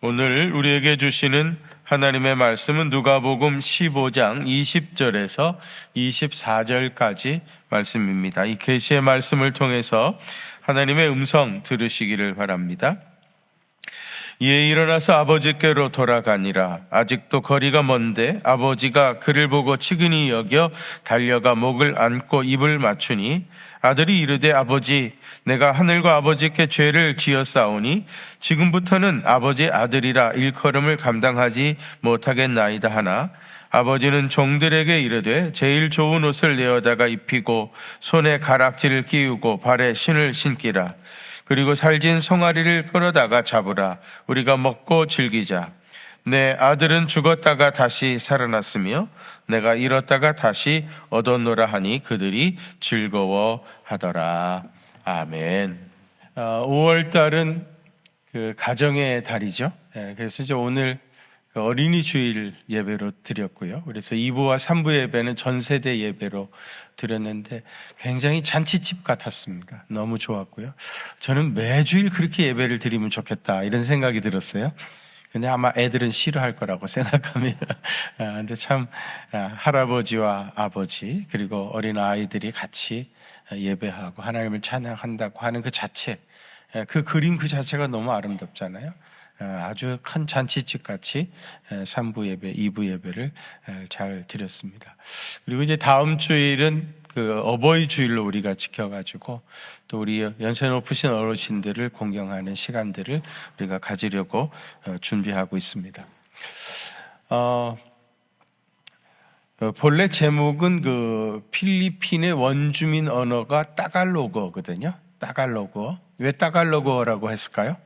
오늘 우리에게 주시는 하나님의 말씀은 누가복음 15장 20절에서 24절까지 말씀입니다. 이 계시의 말씀을 통해서 하나님의 음성 들으시기를 바랍니다. 이에 일어나서 아버지께로 돌아가니라. 아직도 거리가 먼데 아버지가 그를 보고 측은히 여겨 달려가 목을 안고 입을 맞추니 아들이 이르되 아버지, 내가 하늘과 아버지께 죄를 지었사오니 지금부터는 아버지의 아들이라 일컬음을 감당하지 못하겠나이다 하나, 아버지는 종들에게 이르되 제일 좋은 옷을 내어다가 입히고 손에 가락지를 끼우고 발에 신을 신기라. 그리고 살진 송아리를 끌어다가 잡으라. 우리가 먹고 즐기자. 내 아들은 죽었다가 다시 살아났으며 내가 잃었다가 다시 얻었노라 하니 그들이 즐거워하더라. 아멘. 5월달은 그 가정의 달이죠. 그래서 이제 오늘 어린이 주일 예배로 드렸고요. 그래서 2부와 3부 예배는 전세대 예배로 드렸는데 굉장히 잔치집 같았습니다. 너무 좋았고요. 저는 매주일 그렇게 예배를 드리면 좋겠다 이런 생각이 들었어요. 근데 아마 애들은 싫어할 거라고 생각합니다. 근데 참 할아버지와 아버지 그리고 어린 아이들이 같이 예배하고 하나님을 찬양한다고 하는 그 자체, 그 그림 그 자체가 너무 아름답잖아요. 아주 큰 잔치집 같이 3부 예배, 2부 예배를 잘 드렸습니다. 그리고 이제 다음 주일은 그 어버이 주일로 우리가 지켜가지고 또 우리 연세 높으신 어르신들을 공경하는 시간들을 우리가 가지려고 준비하고 있습니다. 본래 제목은 그 필리핀의 원주민 언어가 따갈로그거든요. 따갈로그. 왜 따갈로그라고 했을까요?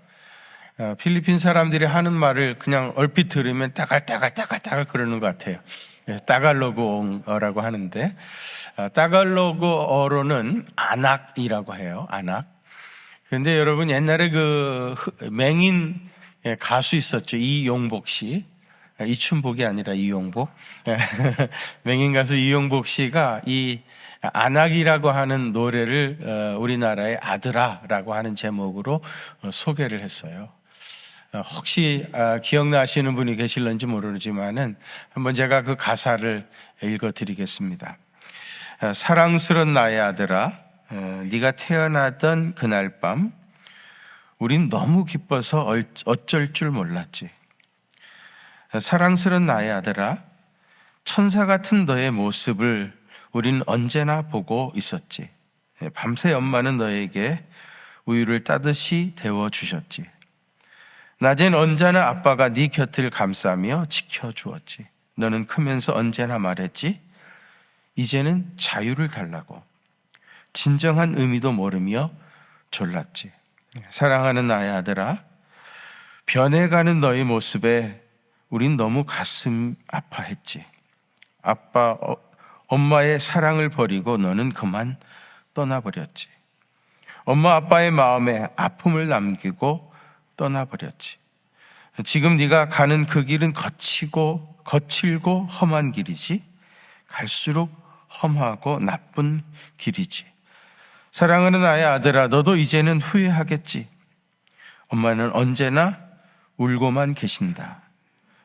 필리핀 사람들이 하는 말을 그냥 얼핏 들으면 따갈따갈 그러는 것 같아요. 따갈로그어라고 하는데, 따갈로그어로는 안악이라고 해요. 안악. 그런데 여러분 옛날에 그 맹인 가수 있었죠. 이용복 씨. 이춘복이 아니라 이용복. 맹인 가수 이용복 씨가 이 안악이라고 하는 노래를 우리나라의 아들아라고 하는 제목으로 소개를 했어요. 혹시 기억나시는 분이 계실런지 모르지만은 한번 제가 그 가사를 읽어드리겠습니다. 사랑스런 나의 아들아, 네가 태어나던 그날 밤 우린 너무 기뻐서 어쩔 줄 몰랐지. 사랑스런 나의 아들아, 천사 같은 너의 모습을 우린 언제나 보고 있었지. 밤새 엄마는 너에게 우유를 따듯이 데워주셨지. 낮엔 언제나 아빠가 네 곁을 감싸며 지켜주었지. 너는 크면서 언제나 말했지. 이제는 자유를 달라고. 진정한 의미도 모르며 졸랐지. 사랑하는 나의 아들아, 변해가는 너의 모습에 우린 너무 가슴 아파했지. 엄마의 사랑을 버리고 너는 그만 떠나버렸지. 엄마 아빠의 마음에 아픔을 남기고 떠나버렸지. 지금 네가 가는 그 길은 거칠고 험한 길이지. 갈수록 험하고 나쁜 길이지. 사랑하는 나의 아들아, 너도 이제는 후회하겠지. 엄마는 언제나 울고만 계신다.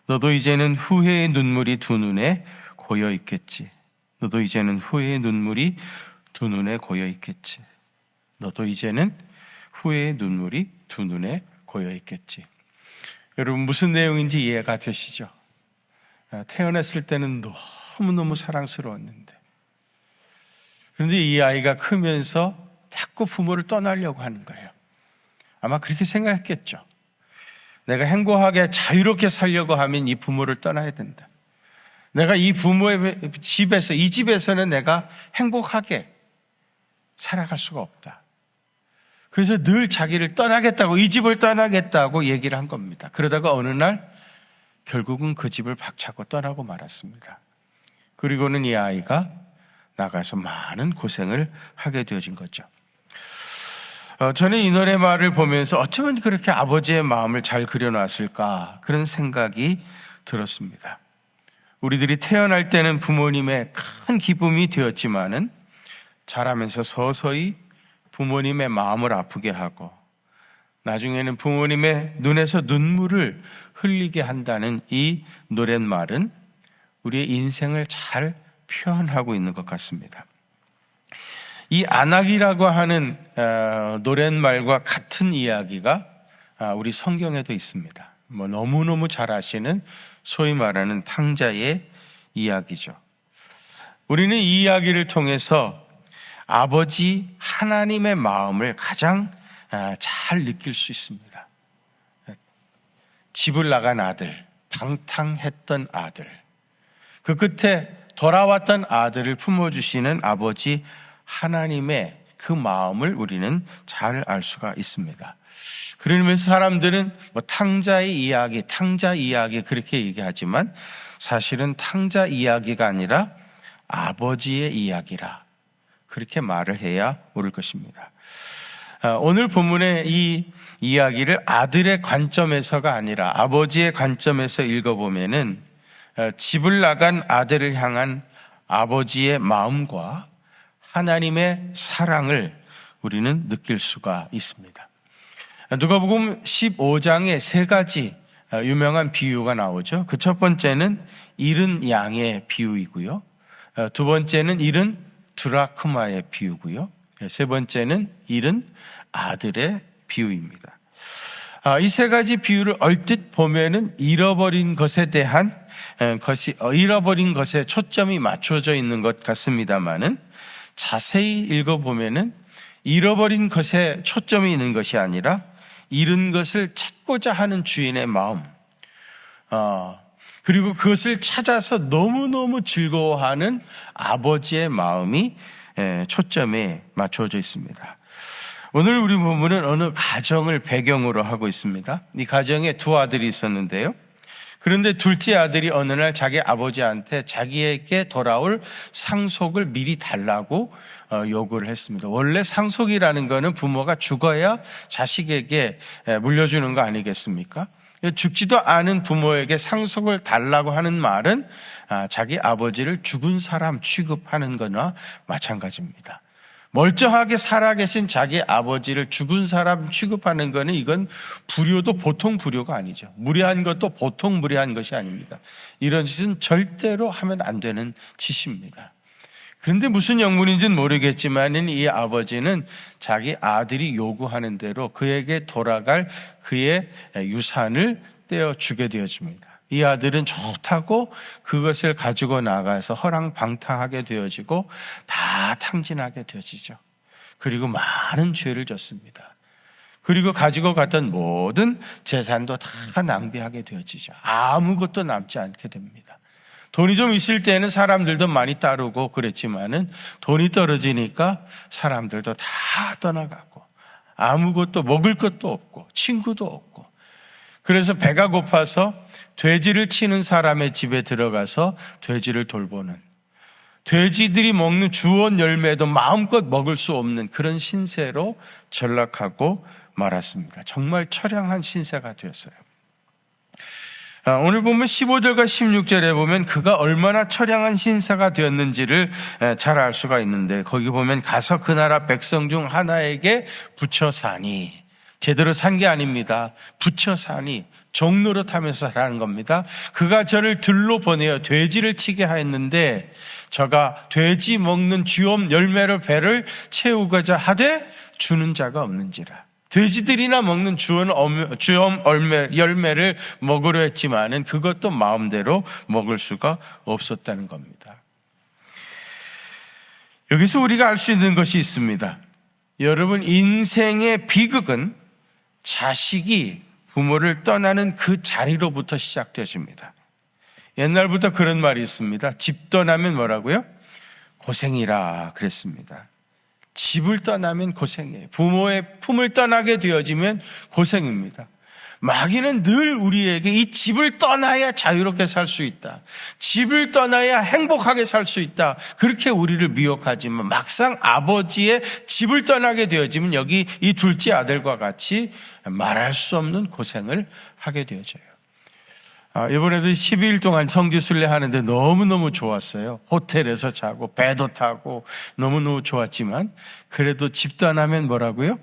너도 이제는 후회의 눈물이 두 눈에 고여 있겠지. 너도 이제는 후회의 눈물이 두 눈에 고여 있겠지. 너도 이제는 후회의 눈물이 두 눈에 고여 있겠지. 여러분 무슨 내용인지 이해가 되시죠? 태어났을 때는 너무너무 사랑스러웠는데 그런데 이 아이가 크면서 자꾸 부모를 떠나려고 하는 거예요. 아마 그렇게 생각했겠죠. 내가 행복하게 자유롭게 살려고 하면 이 부모를 떠나야 된다. 내가 이 부모의 집에서, 이 집에서는 내가 행복하게 살아갈 수가 없다. 그래서 늘 자기를 떠나겠다고, 이 집을 떠나겠다고 얘기를 한 겁니다. 그러다가 어느 날 결국은 그 집을 박차고 떠나고 말았습니다. 그리고는 이 아이가 나가서 많은 고생을 하게 되어진 거죠. 저는 이 노래말을 보면서 어쩌면 그렇게 아버지의 마음을 잘 그려놨을까 그런 생각이 들었습니다. 우리들이 태어날 때는 부모님의 큰 기쁨이 되었지만은 자라면서 서서히 부모님의 마음을 아프게 하고 나중에는 부모님의 눈에서 눈물을 흘리게 한다는 이 노랫말은 우리의 인생을 잘 표현하고 있는 것 같습니다. 이 안악이라고 하는 노랫말과 같은 이야기가 우리 성경에도 있습니다. 너무너무 잘 아시는 소위 말하는 탕자의 이야기죠. 우리는 이 이야기를 통해서 아버지 하나님의 마음을 가장 잘 느낄 수 있습니다. 집을 나간 아들, 방탕했던 아들, 그 끝에 돌아왔던 아들을 품어주시는 아버지 하나님의 그 마음을 우리는 잘 알 수가 있습니다. 그러면서 사람들은 탕자의 이야기, 탕자 이야기 그렇게 얘기하지만 사실은 탕자 이야기가 아니라 아버지의 이야기라 그렇게 말을 해야 옳을 것입니다. 오늘 본문의 이 이야기를 아들의 관점에서가 아니라 아버지의 관점에서 읽어보면은 집을 나간 아들을 향한 아버지의 마음과 하나님의 사랑을 우리는 느낄 수가 있습니다. 누가복음 15장에 세 가지 유명한 비유가 나오죠. 그 첫 번째는 잃은 양의 비유이고요. 두 번째는 잃은 드라크마의 비유고요. 세 번째는 잃은 아들의 비유입니다. 이 세 가지 비유를 얼핏 보면은 잃어버린 것에 대한 잃어버린 것에 초점이 맞춰져 있는 것 같습니다만은 자세히 읽어보면은 잃어버린 것에 초점이 있는 것이 아니라 잃은 것을 찾고자 하는 주인의 마음, 그리고 그것을 찾아서 너무너무 즐거워하는 아버지의 마음이 초점에 맞춰져 있습니다. 오늘 우리 본문은 어느 가정을 배경으로 하고 있습니다. 이 가정에 두 아들이 있었는데요. 그런데 둘째 아들이 어느 날 자기 아버지한테 자기에게 돌아올 상속을 미리 달라고 요구를 했습니다. 원래 상속이라는 거는 부모가 죽어야 자식에게 물려주는 거 아니겠습니까? 죽지도 않은 부모에게 상속을 달라고 하는 말은 자기 아버지를 죽은 사람 취급하는 거나 마찬가지입니다. 멀쩡하게 살아계신 자기 아버지를 죽은 사람 취급하는 거는 이건 불효도 보통 불효가 아니죠. 무례한 것도 보통 무례한 것이 아닙니다. 이런 짓은 절대로 하면 안 되는 짓입니다. 그런데 무슨 영문인지는 모르겠지만 이 아버지는 자기 아들이 요구하는 대로 그에게 돌아갈 그의 유산을 떼어주게 되어집니다. 이 아들은 좋다고 그것을 가지고 나가서 허랑방탕하게 되어지고 다 탕진하게 되어지죠. 그리고 많은 죄를 졌습니다. 그리고 가지고 갔던 모든 재산도 다 낭비하게 되어지죠. 아무것도 남지 않게 됩니다. 돈이 좀 있을 때는 사람들도 많이 따르고 그랬지만은 돈이 떨어지니까 사람들도 다 떠나가고 아무것도 먹을 것도 없고 친구도 없고, 그래서 배가 고파서 돼지를 치는 사람의 집에 들어가서 돼지를 돌보는, 돼지들이 먹는 주원 열매도 마음껏 먹을 수 없는 그런 신세로 전락하고 말았습니다. 정말 처량한 신세가 되었어요. 오늘 보면 15절과 16절에 보면 그가 얼마나 처량한 신세가 되었는지를 잘 알 수가 있는데, 거기 보면 가서 그 나라 백성 중 하나에게 붙여 사니, 제대로 산 게 아닙니다. 붙여 사니, 종노릇하면서 살아는 겁니다. 그가 저를 들로 보내어 돼지를 치게 하였는데 저가 돼지 먹는 쥐엄 열매를 배를 채우고자 하되 주는 자가 없는지라. 돼지들이나 먹는 쥐엄 열매를 먹으려 했지만은 그것도 마음대로 먹을 수가 없었다는 겁니다. 여기서 우리가 알 수 있는 것이 있습니다. 여러분, 인생의 비극은 자식이 부모를 떠나는 그 자리로부터 시작되어집니다. 옛날부터 그런 말이 있습니다. 집 떠나면 뭐라고요? 고생이라 그랬습니다. 집을 떠나면 고생이에요. 부모의 품을 떠나게 되어지면 고생입니다. 마귀는 늘 우리에게 이 집을 떠나야 자유롭게 살 수 있다, 집을 떠나야 행복하게 살 수 있다, 그렇게 우리를 미혹하지만 막상 아버지의 집을 떠나게 되어지면 여기 이 둘째 아들과 같이 말할 수 없는 고생을 하게 되어져요. 이번에도 12일 동안 성지순례 하는데 너무너무 좋았어요. 호텔에서 자고 배도 타고 너무너무 좋았지만 그래도 집 떠나면 뭐라고요?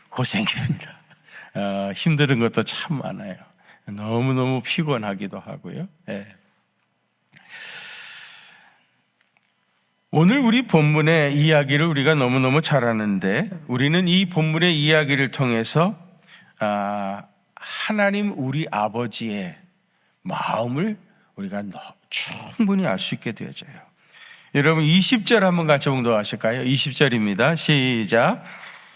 고생입니다. 힘든 것도 참 많아요. 너무너무 피곤하기도 하고요. 예. 오늘 우리 본문의 이야기를 우리가 너무너무 잘 아는데 우리는 이 본문의 이야기를 통해서 하나님 우리 아버지의 마음을 우리가 충분히 알 수 있게 되어져요. 여러분 20절 한번 같이 봉독하실까요? 20절입니다. 시작.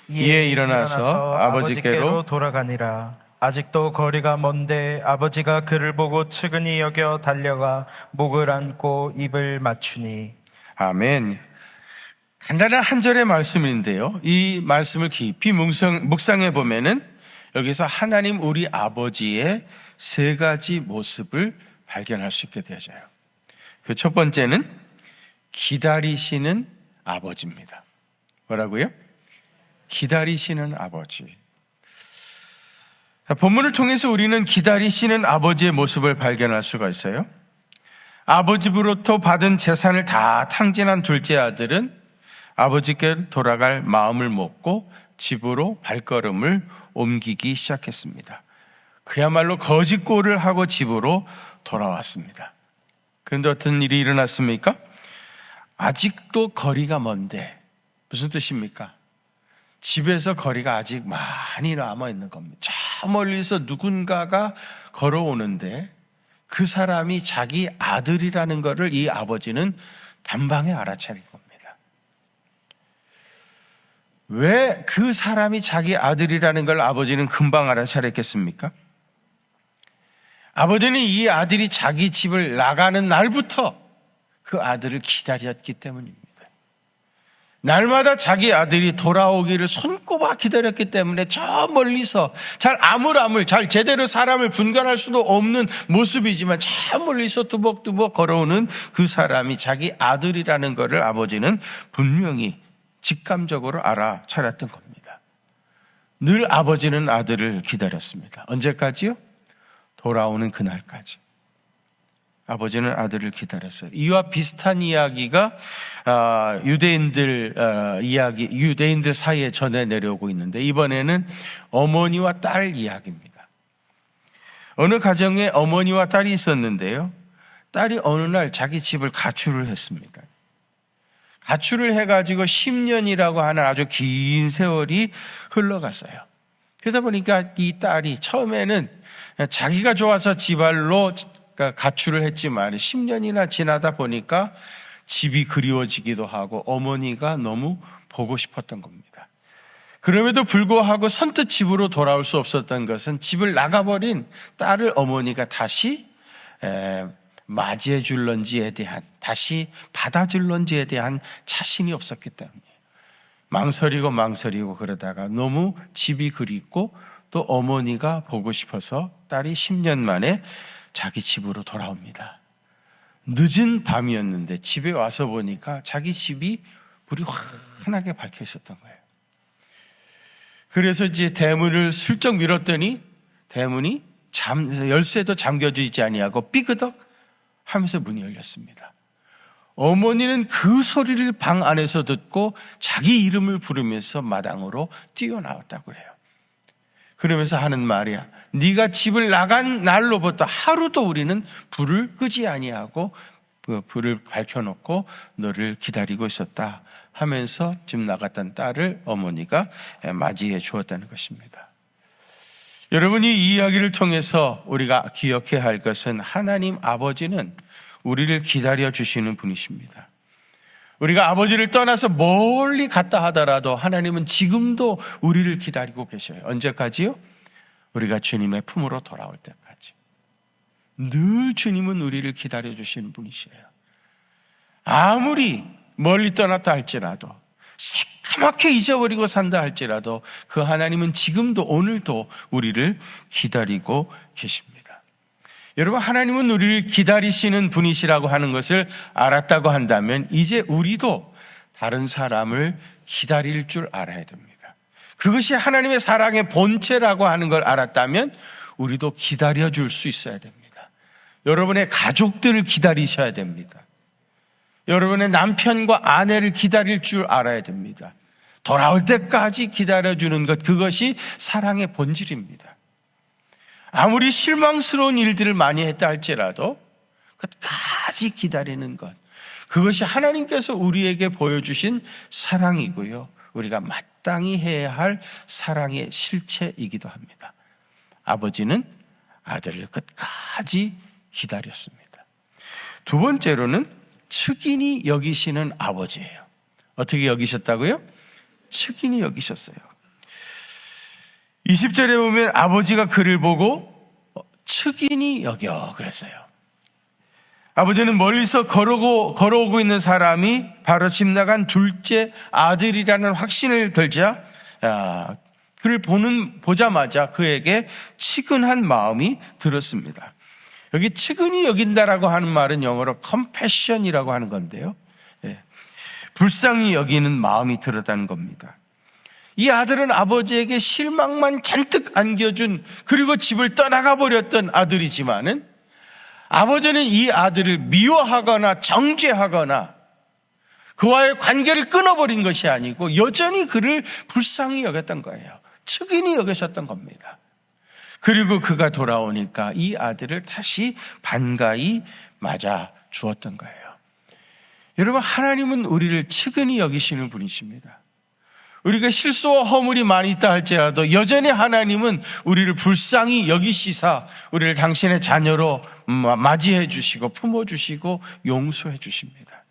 이에 일어나서 아버지께로 돌아가니라. 아직도 거리가 먼데 아버지가 그를 보고 측은히 여겨 달려가 목을 안고 입을 맞추니. 아멘. 간단한 한 절의 말씀인데요. 이 말씀을 깊이 묵상해 보면은 여기서 하나님 우리 아버지의 세 가지 모습을 발견할 수 있게 되어져요. 그 첫 번째는 기다리시는 아버지입니다. 뭐라고요? 기다리시는 아버지. 본문을 통해서 우리는 기다리시는 아버지의 모습을 발견할 수가 있어요. 아버지로부터 받은 재산을 다 탕진한 둘째 아들은 아버지께 돌아갈 마음을 먹고 집으로 발걸음을 옮기기 시작했습니다. 그야말로 거짓골을 하고 집으로 돌아왔습니다. 그런데 어떤 일이 일어났습니까? 아직도 거리가 먼데, 무슨 뜻입니까? 집에서 거리가 아직 많이 남아있는 겁니다. 저 멀리서 누군가가 걸어오는데 그 사람이 자기 아들이라는 것을 이 아버지는 단방에 알아차린 겁니다. 왜 그 사람이 자기 아들이라는 걸 아버지는 금방 알아차렸겠습니까? 아버지는 이 아들이 자기 집을 나가는 날부터 그 아들을 기다렸기 때문입니다. 날마다 자기 아들이 돌아오기를 손꼽아 기다렸기 때문에 저 멀리서 잘 잘 제대로 사람을 분간할 수도 없는 모습이지만 저 멀리서 뚜벅뚜벅 걸어오는 그 사람이 자기 아들이라는 것을 아버지는 분명히 직감적으로 알아차렸던 겁니다. 늘 아버지는 아들을 기다렸습니다. 언제까지요? 돌아오는 그날까지. 아버지는 아들을 기다렸어요. 이와 비슷한 이야기가 유대인들 사이에 전해 내려오고 있는데 이번에는 어머니와 딸 이야기입니다. 어느 가정에 어머니와 딸이 있었는데요. 딸이 어느 날 자기 집을 가출을 했습니다. 가출을 해가지고 10년이라고 하는 아주 긴 세월이 흘러갔어요. 그러다 보니까 이 딸이 처음에는 자기가 좋아서 지발로 가출을 했지만 10년이나 지나다 보니까 집이 그리워지기도 하고 어머니가 너무 보고 싶었던 겁니다. 그럼에도 불구하고 선뜻 집으로 돌아올 수 없었던 것은 집을 나가버린 딸을 어머니가 다시 맞이해 줄런지에 대한, 다시 받아줄런지에 대한 자신이 없었기 때문이에요. 망설이고 그러다가 너무 집이 그립고 또 어머니가 보고 싶어서 딸이 10년 만에 자기 집으로 돌아옵니다. 늦은 밤이었는데 집에 와서 보니까 자기 집이 불이 환하게 밝혀 있었던 거예요. 그래서 이제 대문을 슬쩍 밀었더니 대문이 열쇠도 잠겨져 있지 아니하고 삐그덕 하면서 문이 열렸습니다. 어머니는 그 소리를 방 안에서 듣고 자기 이름을 부르면서 마당으로 뛰어나왔다고 그래요. 그러면서 하는 말이야. 네가 집을 나간 날로부터 하루도 우리는 불을 끄지 아니하고 불을 밝혀놓고 너를 기다리고 있었다 하면서 집 나갔던 딸을 어머니가 맞이해 주었다는 것입니다. 여러분이 이 이야기를 통해서 우리가 기억해야 할 것은 하나님 아버지는 우리를 기다려 주시는 분이십니다. 우리가 아버지를 떠나서 멀리 갔다 하더라도 하나님은 지금도 우리를 기다리고 계셔요. 언제까지요? 우리가 주님의 품으로 돌아올 때까지. 늘 주님은 우리를 기다려 주시는 분이시에요. 아무리 멀리 떠났다 할지라도, 새까맣게 잊어버리고 산다 할지라도 그 하나님은 지금도 오늘도 우리를 기다리고 계십니다. 여러분, 하나님은 우리를 기다리시는 분이시라고 하는 것을 알았다고 한다면 이제 우리도 다른 사람을 기다릴 줄 알아야 됩니다. 그것이 하나님의 사랑의 본체라고 하는 걸 알았다면 우리도 기다려줄 수 있어야 됩니다. 여러분의 가족들을 기다리셔야 됩니다. 여러분의 남편과 아내를 기다릴 줄 알아야 됩니다. 돌아올 때까지 기다려주는 것, 그것이 사랑의 본질입니다. 아무리 실망스러운 일들을 많이 했다 할지라도 끝까지 기다리는 것, 그것이 하나님께서 우리에게 보여주신 사랑이고요, 우리가 마땅히 해야 할 사랑의 실체이기도 합니다. 아버지는 아들을 끝까지 기다렸습니다. 두 번째로는 측인히 여기시는 아버지예요. 어떻게 여기셨다고요? 측인히 여기셨어요. 20절에 보면 아버지가 그를 보고 측인히 여겨 그랬어요. 아버지는 멀리서 걸어오고 있는 사람이 바로 집 나간 둘째 아들이라는 확신을 들자 그를 보자마자 그에게 측은한 마음이 들었습니다. 여기 측은히 여긴다라고 하는 말은 영어로 compassion이라고 하는 건데요, 불쌍히 여기는 마음이 들었다는 겁니다. 이 아들은 아버지에게 실망만 잔뜩 안겨준, 그리고 집을 떠나가 버렸던 아들이지만은 아버지는 이 아들을 미워하거나 정죄하거나 그와의 관계를 끊어버린 것이 아니고 여전히 그를 불쌍히 여겼던 거예요. 측은히 여기셨던 겁니다. 그리고 그가 돌아오니까 이 아들을 다시 반가이 맞아 주었던 거예요. 여러분, 하나님은 우리를 측은히 여기시는 분이십니다. 우리가 실수와 허물이 많이 있다 할지라도 여전히 하나님은 우리를 불쌍히 여기시사 우리를 당신의 자녀로 맞이해 주시고 품어 주시고 용서해 주십니다.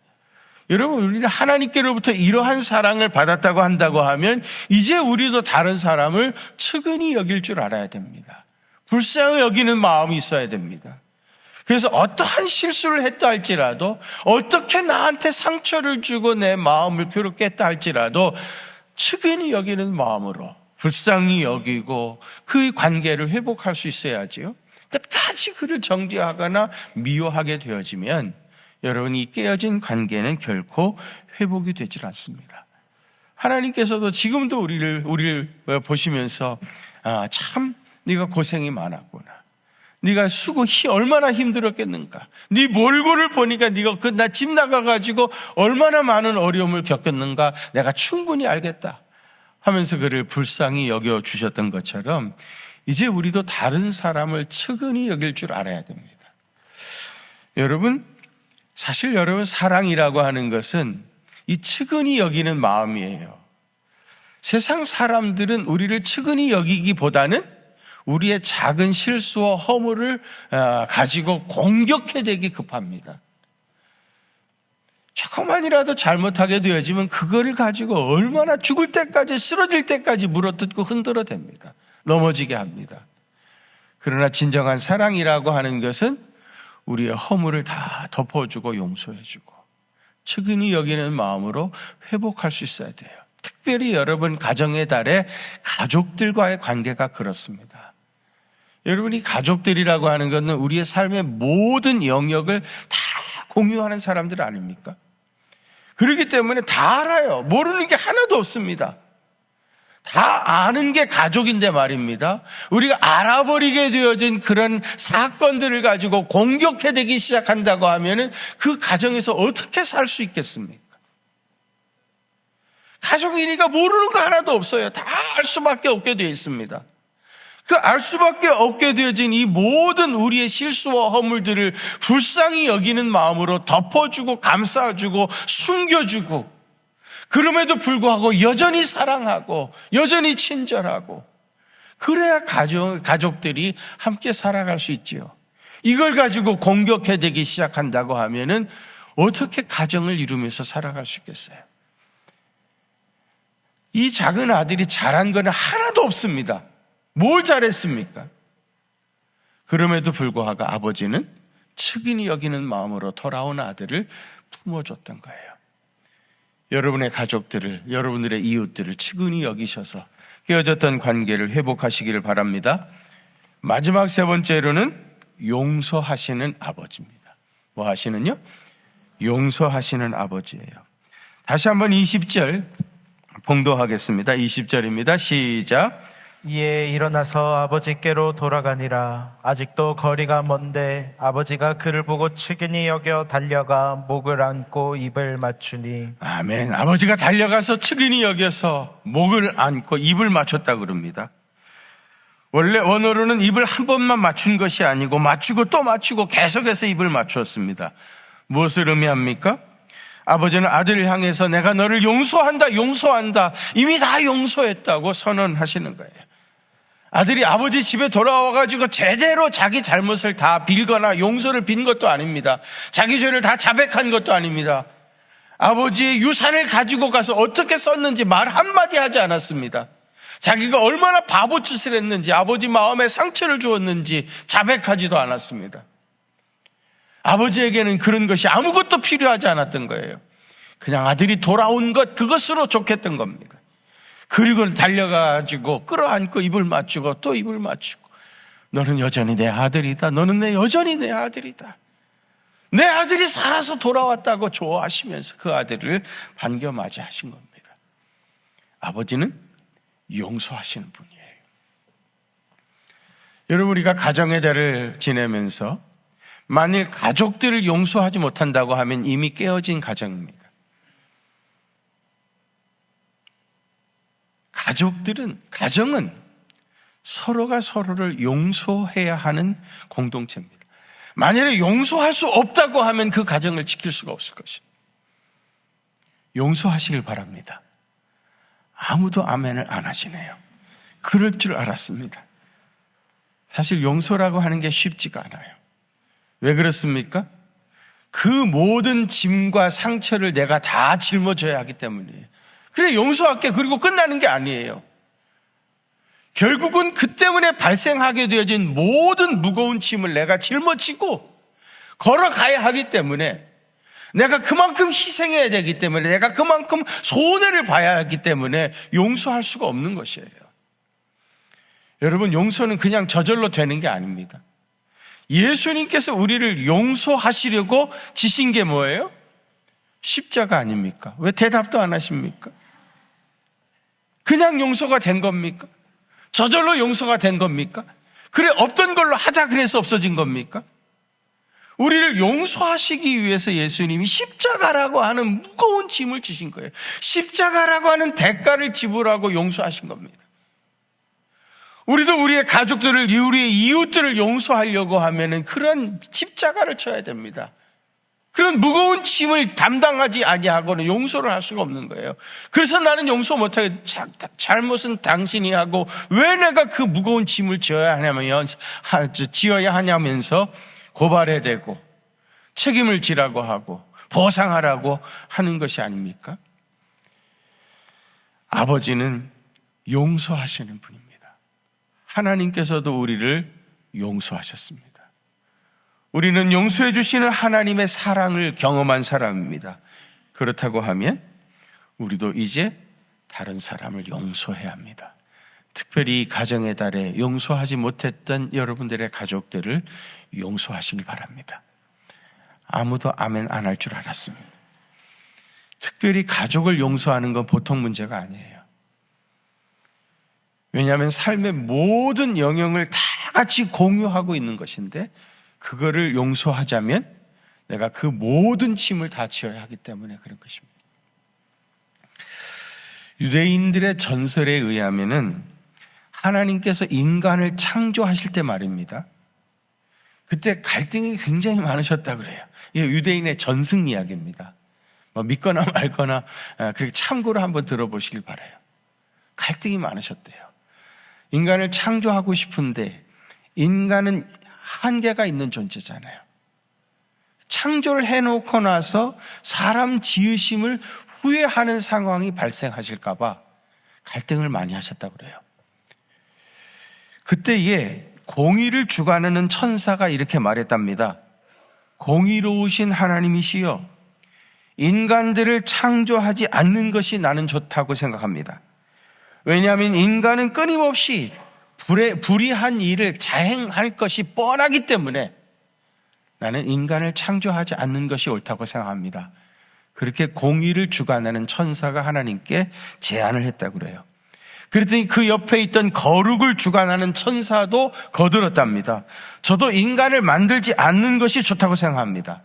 여러분, 우리는 하나님께로부터 이러한 사랑을 받았다고 한다고 하면 이제 우리도 다른 사람을 측은히 여길 줄 알아야 됩니다. 불쌍히 여기는 마음이 있어야 됩니다. 그래서 어떠한 실수를 했다 할지라도, 어떻게 나한테 상처를 주고 내 마음을 괴롭게 했다 할지라도 측은히 여기는 마음으로 불쌍히 여기고 그 관계를 회복할 수 있어야지요. 끝까지 그를 정죄하거나 미워하게 되어지면 여러분, 이 깨어진 관계는 결코 회복이 되질 않습니다. 하나님께서도 지금도 우리를 보시면서 참 네가 고생이 많았구나, 네가 얼마나 힘들었겠는가, 네 몰골을 보니까 네가 나 집 나가가지고 얼마나 많은 어려움을 겪었는가 내가 충분히 알겠다 하면서 그를 불쌍히 여겨주셨던 것처럼 이제 우리도 다른 사람을 측은히 여길 줄 알아야 됩니다. 여러분, 사실 여러분, 사랑이라고 하는 것은 이 측은히 여기는 마음이에요. 세상 사람들은 우리를 측은히 여기기보다는 우리의 작은 실수와 허물을 가지고 공격해대기 급합니다. 조금만이라도 잘못하게 되어지면 그거를 가지고 얼마나 죽을 때까지, 쓰러질 때까지 물어뜯고 흔들어댑니다. 넘어지게 합니다. 그러나 진정한 사랑이라고 하는 것은 우리의 허물을 다 덮어주고 용서해주고 측은히 여기는 마음으로 회복할 수 있어야 돼요. 특별히 여러분 가정의 달에 가족들과의 관계가 그렇습니다. 여러분이 가족들이라고 하는 것은 우리의 삶의 모든 영역을 다 공유하는 사람들 아닙니까? 그렇기 때문에 다 알아요. 모르는 게 하나도 없습니다. 다 아는 게 가족인데 말입니다. 우리가 알아버리게 되어진 그런 사건들을 가지고 공격해대기 시작한다고 하면은 그 가정에서 어떻게 살 수 있겠습니까? 가족이니까 모르는 거 하나도 없어요. 다 알 수밖에 없게 되어 있습니다. 그 알 수밖에 없게 되어진 이 모든 우리의 실수와 허물들을 불쌍히 여기는 마음으로 덮어주고 감싸주고 숨겨주고, 그럼에도 불구하고 여전히 사랑하고 여전히 친절하고, 그래야 가족들이 함께 살아갈 수 있지요. 이걸 가지고 공격해대기 시작한다고 하면은 어떻게 가정을 이루면서 살아갈 수 있겠어요? 이 작은 아들이 잘한 건 하나도 없습니다. 뭘 잘했습니까? 그럼에도 불구하고 아버지는 측은히 여기는 마음으로 돌아온 아들을 품어줬던 거예요. 여러분의 가족들을, 여러분들의 이웃들을 측은히 여기셔서 깨어졌던 관계를 회복하시기를 바랍니다. 마지막 세 번째로는 용서하시는 아버지입니다. 뭐 하시는요? 용서하시는 아버지예요. 다시 한번 20절 봉도하겠습니다. 20절입니다. 시작. 이에 일어나서 아버지께로 돌아가니라. 아직도 거리가 먼데 아버지가 그를 보고 측은히 여겨 달려가 목을 안고 입을 맞추니. 아멘. 아버지가 달려가서 측은히 여겨서 목을 안고 입을 맞췄다 그럽니다. 원래 원어로는 입을 한 번만 맞춘 것이 아니고 맞추고 또 맞추고 계속해서 입을 맞추었습니다. 무엇을 의미합니까? 아버지는 아들을 향해서 내가 너를 용서한다, 용서한다, 이미 다 용서했다고 선언하시는 거예요. 아들이 아버지 집에 돌아와가지고 제대로 자기 잘못을 다 빌거나 용서를 빈 것도 아닙니다. 자기 죄를 다 자백한 것도 아닙니다. 아버지의 유산을 가지고 가서 어떻게 썼는지 말 한마디 하지 않았습니다. 자기가 얼마나 바보짓을 했는지, 아버지 마음에 상처를 주었는지 자백하지도 않았습니다. 아버지에게는 그런 것이 아무것도 필요하지 않았던 거예요. 그냥 아들이 돌아온 것, 그것으로 좋겠던 겁니다. 그리고 달려가지고 끌어안고 입을 맞추고 또 입을 맞추고, 너는 여전히 내 아들이다. 너는 여전히 내 아들이다. 내 아들이 살아서 돌아왔다고 좋아하시면서 그 아들을 반겨 맞이하신 겁니다. 아버지는 용서하시는 분이에요. 여러분, 우리가 가정의 달을 지내면서 만일 가족들을 용서하지 못한다고 하면 이미 깨어진 가정입니다. 가정은 서로가 서로를 용서해야 하는 공동체입니다. 만약에 용서할 수 없다고 하면 그 가정을 지킬 수가 없을 것입니다. 용서하시길 바랍니다. 아무도 아멘을 안 하시네요. 그럴 줄 알았습니다. 사실 용서라고 하는 게 쉽지가 않아요. 왜 그렇습니까? 그 모든 짐과 상처를 내가 다 짊어져야 하기 때문이에요. 그래, 용서할게. 그리고 끝나는 게 아니에요. 결국은 그 때문에 발생하게 되어진 모든 무거운 짐을 내가 짊어지고 걸어가야 하기 때문에, 내가 그만큼 희생해야 되기 때문에, 내가 그만큼 손해를 봐야 하기 때문에 용서할 수가 없는 것이에요. 여러분, 용서는 그냥 저절로 되는 게 아닙니다. 예수님께서 우리를 용서하시려고 지신 게 뭐예요? 십자가 아닙니까? 왜 대답도 안 하십니까? 그냥 용서가 된 겁니까? 저절로 용서가 된 겁니까? 그래, 없던 걸로 하자 그래서 없어진 겁니까? 우리를 용서하시기 위해서 예수님이 십자가라고 하는 무거운 짐을 지신 거예요. 십자가라고 하는 대가를 지불하고 용서하신 겁니다. 우리도 우리의 가족들을, 우리의 이웃들을 용서하려고 하면은 그런 십자가를 쳐야 됩니다. 그런 무거운 짐을 담당하지 아니하고는 용서를 할 수가 없는 거예요. 그래서 나는 용서 못하게, 잘못은 당신이 하고 왜 내가 그 무거운 짐을 지어야 하냐면서 고발해야 되고 책임을 지라고 하고 보상하라고 하는 것이 아닙니까? 아버지는 용서하시는 분입니다. 하나님께서도 우리를 용서하셨습니다. 우리는 용서해 주시는 하나님의 사랑을 경험한 사람입니다. 그렇다고 하면 우리도 이제 다른 사람을 용서해야 합니다. 특별히 가정의 달에 용서하지 못했던 여러분들의 가족들을 용서하시길 바랍니다. 아무도 아멘 안 할 줄 알았습니다. 특별히 가족을 용서하는 건 보통 문제가 아니에요. 왜냐하면 삶의 모든 영역을 다 같이 공유하고 있는 것인데, 그거를 용서하자면 내가 그 모든 짐을 다 지어야 하기 때문에 그런 것입니다. 유대인들의 전설에 의하면은 하나님께서 인간을 창조하실 때 말입니다. 그때 갈등이 굉장히 많으셨다 그래요. 이게 유대인의 전승 이야기입니다. 믿거나 말거나 그렇게 참고로 한번 들어보시길 바라요. 갈등이 많으셨대요. 인간을 창조하고 싶은데 인간은 한계가 있는 존재잖아요. 창조를 해놓고 나서 사람 지으심을 후회하는 상황이 발생하실까 봐 갈등을 많이 하셨다고 그래요. 그때에 공의를 주관하는 천사가 이렇게 말했답니다. 공의로우신 하나님이시여, 인간들을 창조하지 않는 것이 나는 좋다고 생각합니다. 왜냐하면 인간은 끊임없이 불의한 일을 자행할 것이 뻔하기 때문에 나는 인간을 창조하지 않는 것이 옳다고 생각합니다. 그렇게 공의를 주관하는 천사가 하나님께 제안을 했다고 그래요. 그랬더니 그 옆에 있던 거룩을 주관하는 천사도 거들었답니다. 저도 인간을 만들지 않는 것이 좋다고 생각합니다.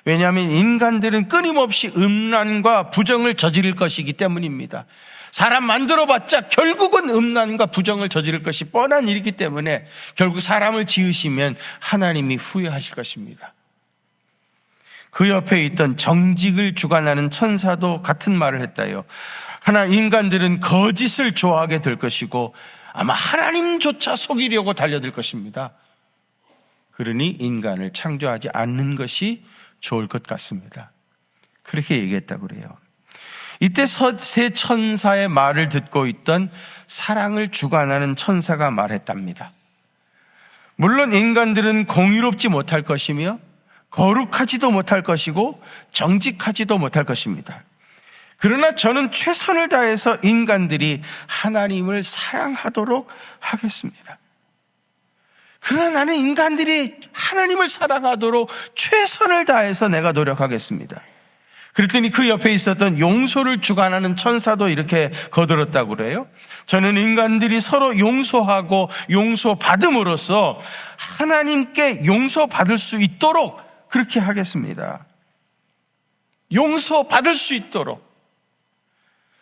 왜냐하면 인간들은 끊임없이 음란과 부정을 저지를 것이기 때문입니다. 사람 만들어봤자 결국은 음란과 부정을 저지를 것이 뻔한 일이기 때문에 결국 사람을 지으시면 하나님이 후회하실 것입니다. 그 옆에 있던 정직을 주관하는 천사도 같은 말을 했다요. 인간들은 거짓을 좋아하게 될 것이고 아마 하나님조차 속이려고 달려들 것입니다. 그러니 인간을 창조하지 않는 것이 좋을 것 같습니다. 그렇게 얘기했다고 그래요. 이때 세 천사의 말을 듣고 있던 사랑을 주관하는 천사가 말했답니다. 물론 인간들은 공의롭지 못할 것이며 거룩하지도 못할 것이고 정직하지도 못할 것입니다. 그러나 저는 최선을 다해서 인간들이 하나님을 사랑하도록 하겠습니다. 그러나 나는 인간들이 하나님을 사랑하도록 최선을 다해서 내가 노력하겠습니다. 그랬더니 그 옆에 있었던 용서를 주관하는 천사도 이렇게 거들었다고 그래요. 저는 인간들이 서로 용서하고 용서받음으로써 하나님께 용서받을 수 있도록 그렇게 하겠습니다. 용서받을 수 있도록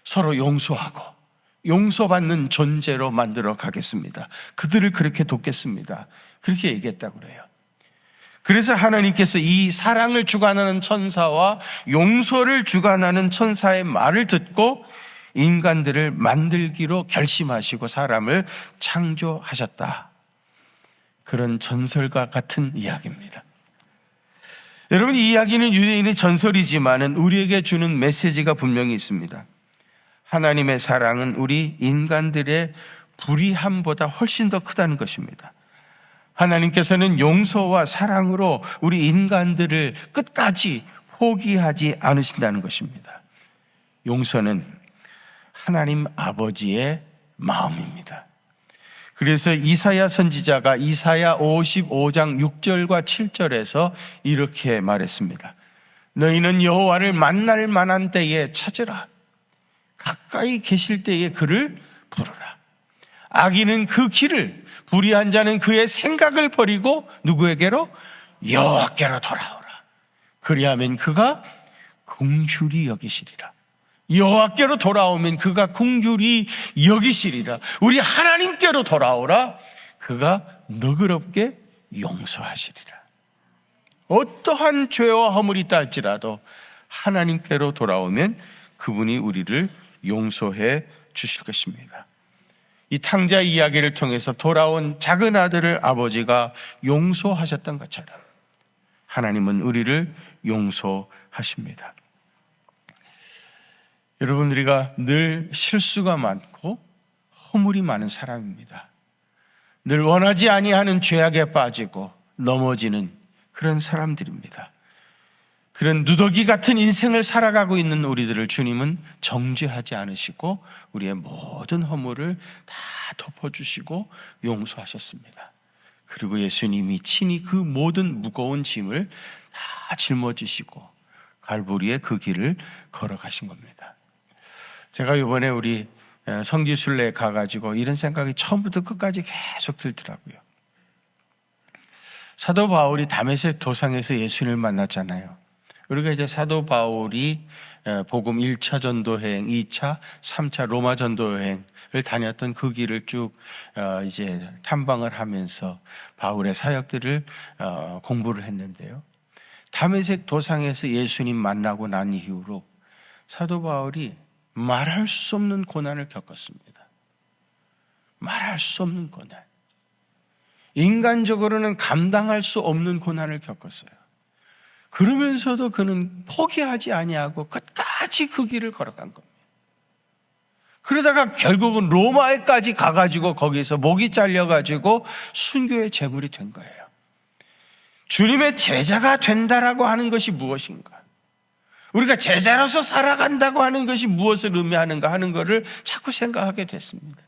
서로 용서하고 용서받는 존재로 만들어 가겠습니다. 그들을 그렇게 돕겠습니다. 그렇게 얘기했다고 그래요. 그래서 하나님께서 이 사랑을 주관하는 천사와 용서를 주관하는 천사의 말을 듣고 인간들을 만들기로 결심하시고 사람을 창조하셨다. 그런 전설과 같은 이야기입니다. 여러분, 이 이야기는 유대인의 전설이지만은 우리에게 주는 메시지가 분명히 있습니다. 하나님의 사랑은 우리 인간들의 불의함보다 훨씬 더 크다는 것입니다. 하나님께서는 용서와 사랑으로 우리 인간들을 끝까지 포기하지 않으신다는 것입니다. 용서는 하나님 아버지의 마음입니다. 그래서 이사야 선지자가 이사야 55장 6절과 7절에서 이렇게 말했습니다. 너희는 여호와를 만날 만한 때에 찾으라. 가까이 계실 때에 그를 부르라. 악인은 그 길을, 불의한 자는 그의 생각을 버리고 누구에게로? 여호와께로 돌아오라. 그리하면 그가 긍휼히 여기시리라. 여호와께로 돌아오면 그가 긍휼히 여기시리라. 우리 하나님께로 돌아오라. 그가 너그럽게 용서하시리라. 어떠한 죄와 허물이 있다 할지라도 하나님께로 돌아오면 그분이 우리를 용서해 주실 것입니다. 이 탕자 이야기를 통해서 돌아온 작은 아들을 아버지가 용서하셨던 것처럼 하나님은 우리를 용서하십니다. 여러분, 우리가 늘 실수가 많고 허물이 많은 사람입니다. 늘 원하지 아니하는 죄악에 빠지고 넘어지는 그런 사람들입니다. 그런 누더기 같은 인생을 살아가고 있는 우리들을 주님은 정죄하지 않으시고 우리의 모든 허물을 다 덮어주시고 용서하셨습니다. 그리고 예수님이 친히 그 모든 무거운 짐을 다 짊어지시고 갈보리의 그 길을 걸어가신 겁니다. 제가 이번에 우리 성지순례에 가가지고 이런 생각이 처음부터 끝까지 계속 들더라고요. 사도 바울이 다메섹 도상에서 예수님을 만났잖아요. 우리가 이제 사도 바울이 복음 1차 전도여행, 2차, 3차 로마 전도여행을 다녔던 그 길을 쭉 이제 탐방을 하면서 바울의 사역들을 공부를 했는데요. 다메섹 도상에서 예수님 만나고 난 이후로 사도 바울이 말할 수 없는 고난을 겪었습니다. 말할 수 없는 고난. 인간적으로는 감당할 수 없는 고난을 겪었어요. 그러면서도 그는 포기하지 아니하고 끝까지 그 길을 걸어간 겁니다. 그러다가 결국은 로마에까지 가가지고 거기서 목이 잘려가지고 순교의 제물이 된 거예요. 주님의 제자가 된다라고 하는 것이 무엇인가? 우리가 제자로서 살아간다고 하는 것이 무엇을 의미하는가 하는 것을 자꾸 생각하게 됐습니다.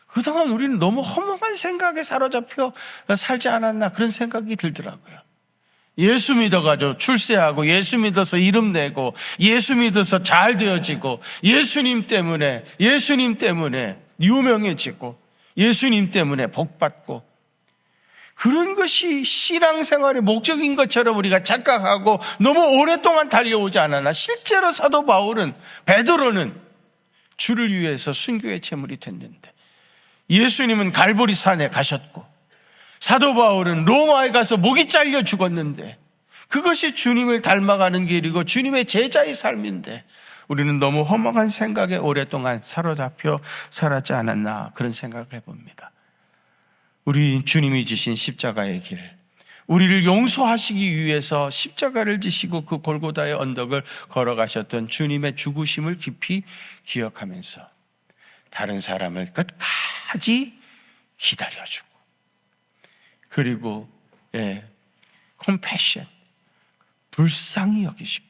그동안 우리는 너무 허망한 생각에 사로잡혀 살지 않았나 그런 생각이 들더라고요. 예수 믿어가지고 출세하고 예수 믿어서 이름 내고 예수 믿어서 잘 되어지고 예수님 때문에 유명해지고 예수님 때문에 복받고 그런 것이 신앙생활의 목적인 것처럼 우리가 착각하고 너무 오랫동안 달려오지 않았나. 실제로 사도 바울은, 베드로는 주를 위해서 순교의 제물이 됐는데, 예수님은 갈보리 산에 가셨고 사도 바울은 로마에 가서 목이 잘려 죽었는데, 그것이 주님을 닮아가는 길이고 주님의 제자의 삶인데 우리는 너무 허망한 생각에 오랫동안 사로잡혀 살았지 않았나, 그런 생각을 해봅니다. 우리 주님이 지신 십자가의 길, 우리를 용서하시기 위해서 십자가를 지시고 그 골고다의 언덕을 걸어가셨던 주님의 죽으심을 깊이 기억하면서 다른 사람을 끝까지 기다려주고, 그리고 컴패션, 불쌍히 여기시고,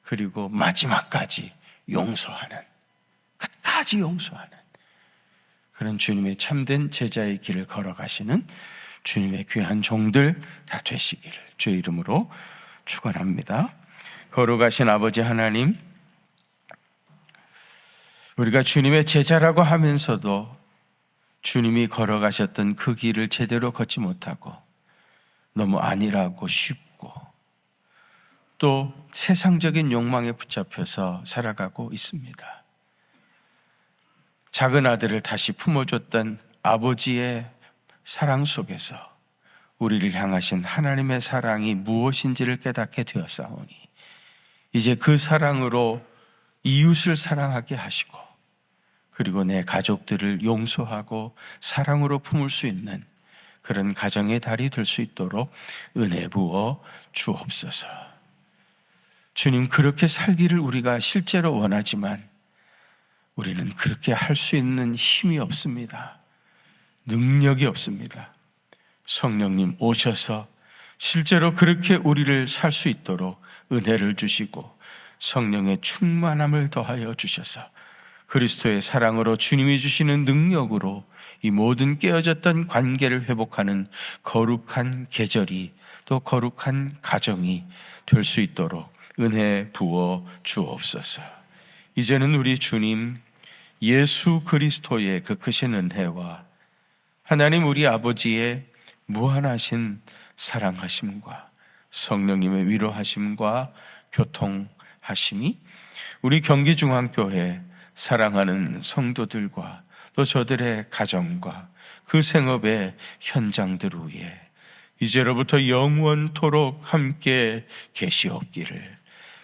그리고 마지막까지 용서하는, 끝까지 용서하는 그런 주님의 참된 제자의 길을 걸어가시는 주님의 귀한 종들 다 되시기를 주의 이름으로 축원합니다. 걸어가신 아버지 하나님, 우리가 주님의 제자라고 하면서도 주님이 걸어가셨던 그 길을 제대로 걷지 못하고 너무 안일하고 쉽고 또 세상적인 욕망에 붙잡혀서 살아가고 있습니다. 작은 아들을 다시 품어줬던 아버지의 사랑 속에서 우리를 향하신 하나님의 사랑이 무엇인지를 깨닫게 되었사오니 이제 그 사랑으로 이웃을 사랑하게 하시고, 그리고 내 가족들을 용서하고 사랑으로 품을 수 있는 그런 가정의 달이 될 수 있도록 은혜 부어 주옵소서. 주님, 그렇게 살기를 우리가 실제로 원하지만 우리는 그렇게 할 수 있는 힘이 없습니다. 능력이 없습니다. 성령님 오셔서 실제로 그렇게 우리를 살 수 있도록 은혜를 주시고 성령의 충만함을 더하여 주셔서 그리스도의 사랑으로 주님이 주시는 능력으로 이 모든 깨어졌던 관계를 회복하는 거룩한 계절이, 또 거룩한 가정이 될 수 있도록 은혜 부어 주옵소서. 이제는 우리 주님 예수 그리스도의 그 크신 은혜와 하나님 우리 아버지의 무한하신 사랑하심과 성령님의 위로하심과 교통하심이 우리 경기중앙교회 사랑하는 성도들과 또 저들의 가정과 그 생업의 현장들 위에 이제로부터 영원토록 함께 계시옵기를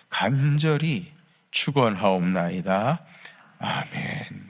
간절히 축원하옵나이다. 아멘.